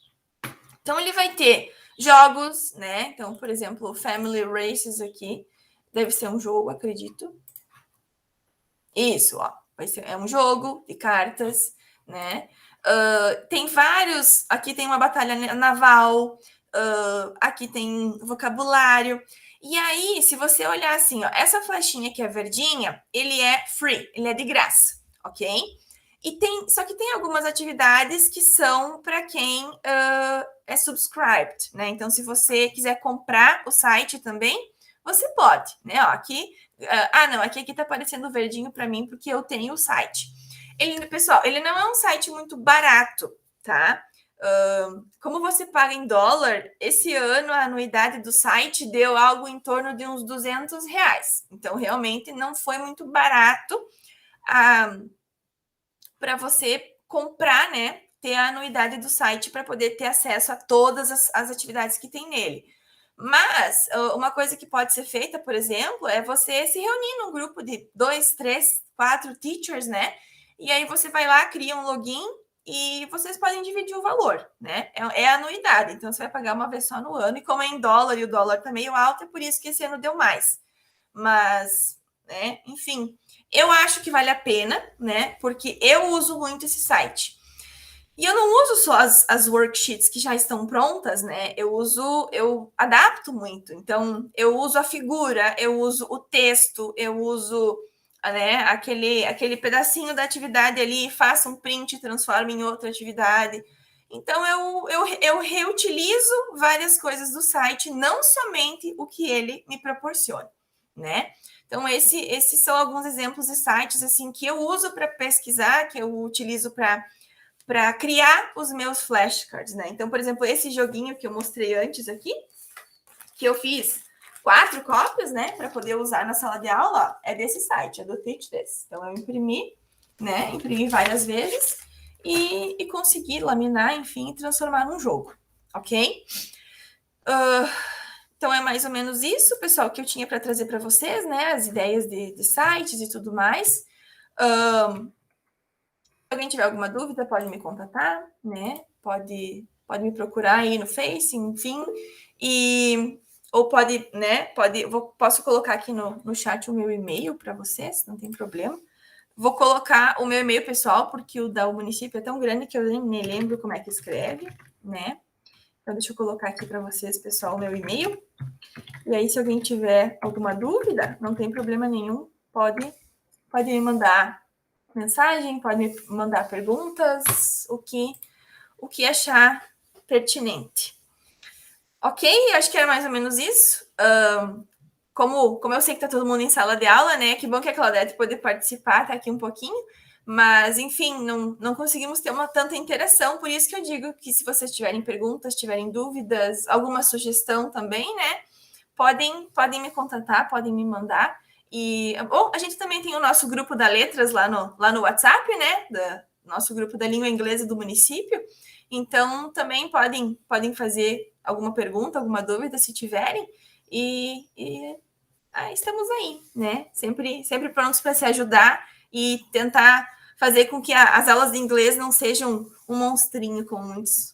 Speaker 1: Então, ele vai ter jogos, né? Então, por exemplo, Family Races aqui, deve ser um jogo, acredito. Isso, ó, é um jogo de cartas, né? Tem vários, aqui tem uma batalha naval, aqui tem vocabulário. E aí, se você olhar assim, ó, essa flechinha que é verdinha, ele é free, ele é de graça, ok? Só que tem algumas atividades que são para quem é subscribed, né? Então, se você quiser comprar o site também, você pode, né? Ó, aqui, não, aqui está aparecendo verdinho para mim porque eu tenho o site. Pessoal, ele não é um site muito barato, tá? Como você paga em dólar, esse ano a anuidade do site deu algo em torno de uns R$200. Então, realmente não foi muito barato para você comprar, né? Ter a anuidade do site para poder ter acesso a todas as atividades que tem nele. Mas uma coisa que pode ser feita, por exemplo, é você se reunir num grupo de 2, 3, 4 teachers, né? E aí você vai lá, cria um login e vocês podem dividir o valor, né? É a anuidade, então você vai pagar uma vez só no ano, e como é em dólar e o dólar tá meio alto, é por isso que esse ano deu mais. Mas, né, enfim, eu acho que vale a pena, né? Porque eu uso muito esse site. E eu não uso só as worksheets que já estão prontas, né? Eu adapto muito. Então, eu uso a figura, eu uso o texto, eu uso, né, aquele pedacinho da atividade ali, faço um print, transformo em outra atividade. Então, eu reutilizo várias coisas do site, não somente o que ele me proporciona, né? Então, esses são alguns exemplos de sites assim que eu uso para pesquisar, que eu utilizo para criar os meus flashcards, né? Então, por exemplo, esse joguinho que eu mostrei antes aqui, que eu fiz 4 cópias, né, para poder usar na sala de aula, ó, é desse site, é do Teach This. Então, eu imprimi, né, imprimi várias vezes e consegui laminar, enfim, transformar num jogo, ok? Então, é mais ou menos isso, pessoal, que eu tinha para trazer para vocês, né, as ideias de sites e tudo mais. Se alguém tiver alguma dúvida, pode me contatar, né? Pode me procurar aí no Face, enfim. Ou pode, né? Posso colocar aqui no chat o meu e-mail para vocês, não tem problema. Vou colocar o meu e-mail pessoal, porque o da município é tão grande que eu nem lembro como é que escreve, né? Então, deixa eu colocar aqui para vocês, pessoal, o meu e-mail. E aí, se alguém tiver alguma dúvida, não tem problema nenhum, pode me mandar mensagem, pode me mandar perguntas, o que achar pertinente. Ok? Acho que era mais ou menos isso. Como eu sei que tá todo mundo em sala de aula, né? Que bom que a Claudete pôde participar, tá aqui um pouquinho. Mas, enfim, não conseguimos ter uma tanta interação, por isso que eu digo que se vocês tiverem perguntas, tiverem dúvidas, alguma sugestão também, né? Podem me contatar, podem me mandar. A gente também tem o nosso grupo da Letras lá no WhatsApp, né? Nosso grupo da língua inglesa do município. Então, também podem fazer alguma pergunta, alguma dúvida, se tiverem. Estamos aí, né? Sempre prontos para se ajudar e tentar fazer com que as aulas de inglês não sejam um monstrinho, como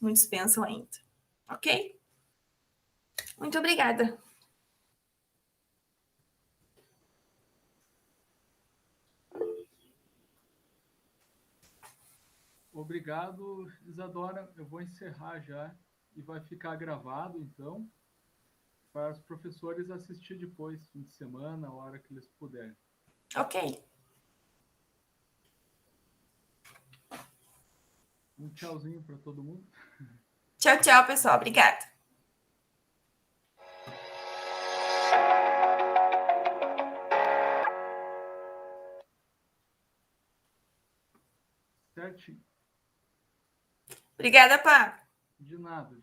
Speaker 1: muitos pensam ainda. Ok? Muito obrigada.
Speaker 2: Obrigado, Isadora. Eu vou encerrar já e vai ficar gravado, então, para os professores assistir depois, fim de semana, a hora que eles puderem.
Speaker 1: Ok.
Speaker 2: Um tchauzinho para todo mundo.
Speaker 1: Tchau, tchau, pessoal. Obrigada.
Speaker 2: Certinho.
Speaker 1: Obrigada, Pá.
Speaker 2: De nada.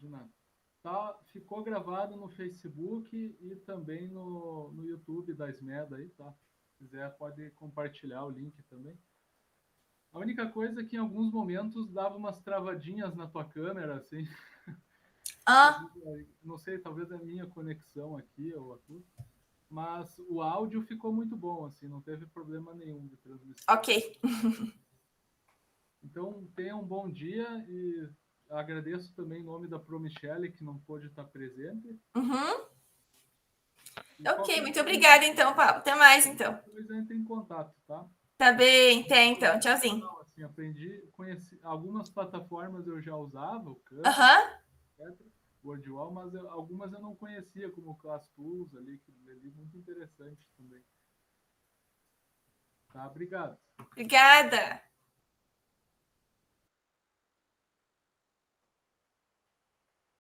Speaker 2: Tá, ficou gravado no Facebook e também no YouTube da SMEDA aí, tá? Se quiser, pode compartilhar o link também. A única coisa é que em alguns momentos dava umas travadinhas na tua câmera, assim. Não sei, talvez é a minha conexão aqui ou a tua. Mas o áudio ficou muito bom, assim, não teve problema nenhum de transmissão.
Speaker 1: Ok.
Speaker 2: Então, tenha um bom dia e agradeço também em nome da Pro Michele, que não pôde estar presente.
Speaker 1: Uhum. Ok, muito obrigada, então, Pablo. Até mais, então.
Speaker 2: Depois entra em contato, tá?
Speaker 1: Tá bem, até então. Tchauzinho.
Speaker 2: Assim, conheci algumas plataformas eu já usava, o Canva, etc., WordWall, mas algumas eu não conhecia, como o Class Tools ali, que é muito interessante também. Tá, obrigado.
Speaker 1: Obrigada.